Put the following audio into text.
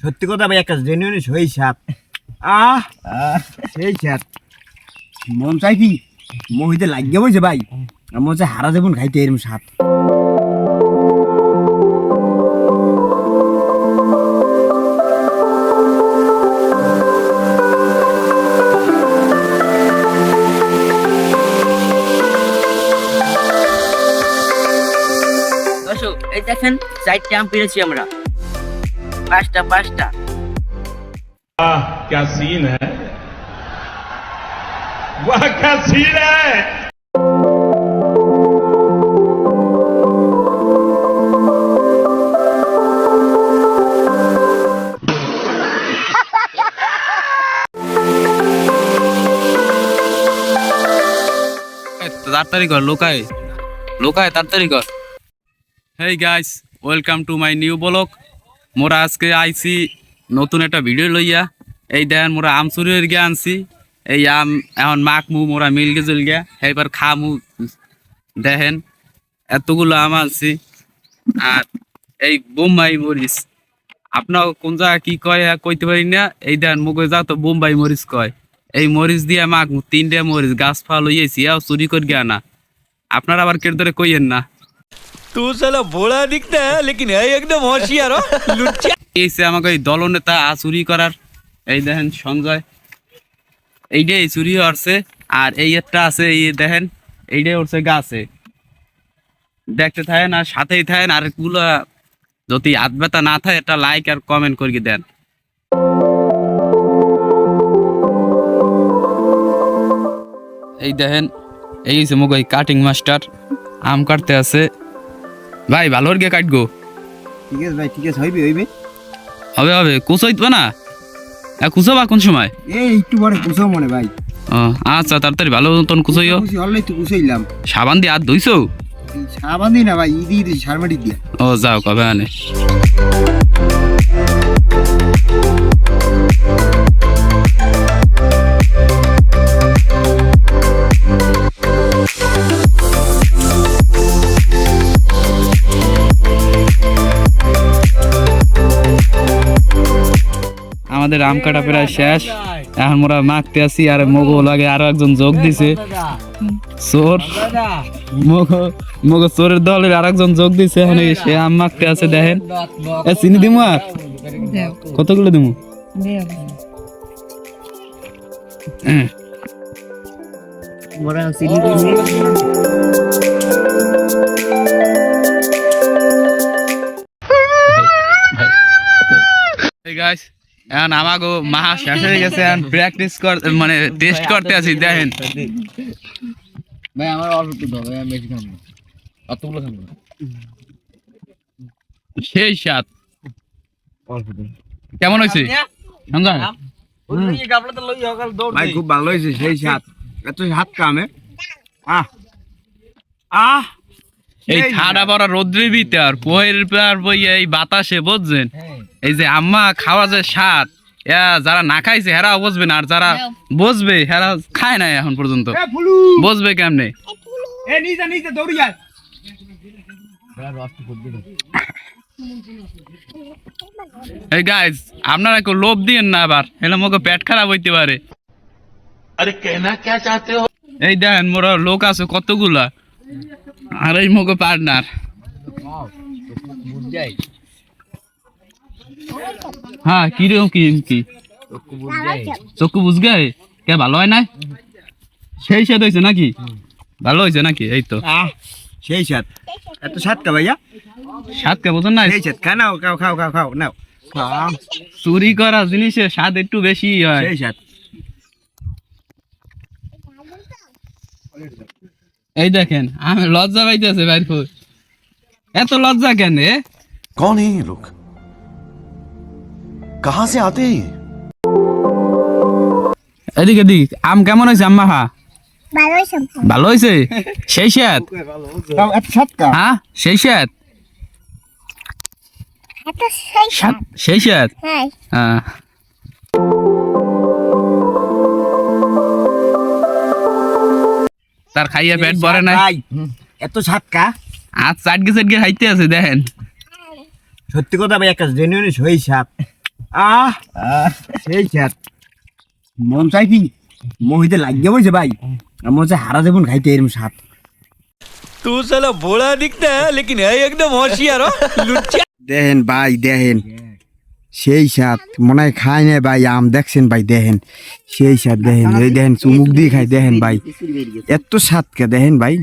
সত্যি কথা ভাই, একটা জেনুইন সেই স্বাদ। সেই স্বাদ মন চাই কি মহিতে লাগিয়ে বইছে ভাই, মন চাই হারা যাবন খাইতে এরকম স্বাদ। এই দেখেন 4টা আম পেরেছি আমরা, 5টা। क्या सीन है, वाह क्या सीन है। তাড়াতাড়ি কর, লোকায় তাড়াতাড়ি কর। Hey guys, welcome to my new blog. মোরা আজকে আইছি নতুন একটা ভিডিও লইয়া। এই দেখেন মোরা আম চুরির গিয়ে আনছি। এই আম এখন মাখমু, মোরা মিলকে চল গিয়া এইবার খামু। দেখেন এতগুলো আম আনছি। আর এই বোম্বাই মরিচ, আপনার কোন জায়গা কি কয় কইতে পারি না। এই দেখেন মুখে যা তো বোম্বাই মরিচ কয়। এই মরিচ দিয়ে মাখমু। 3টে মরিচ গাছ ফা লইয়েছি, চুরি করে গিয়া না। আপনারা আবার কেটে ধরে কইয়েন না। तू साला भोला दिखता है लेकिन है एकदम होशियार हो लुच्चा। এইছে আমাকে এই দলনেতা চুরি করার। এই দেখেন সঞ্জয়, এইটাই চুরি হচ্ছে। আর এই একটা আছে, এই দেখেন এইটাই উঠছে গাছে। দেখতে থাকেন আর সাথেই থাকেন। আর গুলা যদি হাত ব্যথা না থাকে একটা লাইক আর কমেন্ট করে দেন। এই দেখেন এই হচ্ছে মুখ কাটিং মাস্টার, আম কাটতে আছে। ভাই ভালো গিয়ে কাটগো। ঠিক আছে ভাই, ঠিক আছে, হইবে হবে কুচোইতবা না, কুচোবা কোন সময়? এই একটু পরে কুচাও মনে ভাই। ও আচ্ছা, তাড়াতাড়ি ভালো মতন কুচোইও। হল্লাই তো কুচাইলাম। সাবান দিয়ে হাত ধুইছো? সাবান দিই না ভাই, ইদি সারমাটি দিয়া। ও যাও কবে আনে। আমাদের আম কাটা প্রায় শেষ। এখন মোরা মাখতে আসি। আর মগো লাগে আরো একজন যোগ দিছে, চোর মগো চোরের দলের আর একজন যোগ দিছে। এখন সে আম মাখতে আছে। দেখেন চিনি দিমু। আর কতগুলো দিমু? গাইস এখন আমাগো মাহা শেষ হয়ে গেছে। এখন প্র্যাকটিস মানে টেস্ট করতে আছি। দেখেন ভাই আমার অল্প দাও ভাই, আমি বেশি খাবো না, অতগুলো খাবো না। সেই স্বাদ। অল্প দাও। কেমন হয়েছে সঞ্জয়? ভাই খুব ভালো হয়েছে, সেই স্বাদ। এত স্বাদ কামে এই ঠাডা পড়া রোদ্রে দিতে আর পোহের পর বইয়া এই বাতাসে বুঝছেন, এই যে আম্মা খাওয়া যে স্বাদ, যারা না খাইছে হেরা বুঝবে না। আর যারা বুঝবে হেরা খায় না এখন পর্যন্ত, বুঝবে কেমনে। এই গাইস আপনারা কেউ লোভ দিয়েন না, আবার এলে মুখে পেট খারাপ হইতে পারে। अरे कहना क्या चाहते हो। এই দেখেন মোরা লোক আছে কতগুলা, আর এই মুখে পার্টনার। হ্যাঁ কিরকম কি চক্ষু বুঝ গে কে ভালো হয় না? সেই স্বাদ হয়েছে নাকি? ভালো হয়েছে নাকি? এই তো সেই স্বাদ। এত স্বাদ কা ভাইয়া? স্বাদ কে বোঝেন না? সেই স্বাদ। খা নাও, খাও নাও। চুরি করা জিনিসের স্বাদ একটু বেশি হয়। সেই স্বাদ। এই দেখেন আমি লজ্জা পাইতেছে বাইর। এত লজ্জা কেন? कौन है ये लोग, कहां से आते हैं ये? এদিকে দিক আম কেমন হয়েছে আম্মা? ভালো হয়েছে। সেই স্বাদ? এত স্বাদ কা? হ্যাঁ সেই স্বাদ। সেই স্বাদ। হ্যাঁ তার খাইয়া পেট ভরে না। এত স্বাদ কা? আর চাটকে খাইতে আছে। দেখেন সত্যি কথা ভাই, একটা জেনুইন সেই স্বাদ। সেই স্যার মন চাই কি মহিতে লাগিয়ে বইছে ভাই আর মনে হচ্ছে হারা দেবন খাইতে এরম স্বাদ तू साला भोला दिखता है लेकिन है एकदम होशियार हो लुच्चा দেখেন ভাই দেখেন সেই স্বাদ মনে হয় খায় না ভাই আম দেখছেন ভাই দেখেন সেই স্বাদ দেখেন এই দেখেন চুমুক দিয়ে খাই দেখেন ভাই এত স্বাদ কে দেখেন ভাই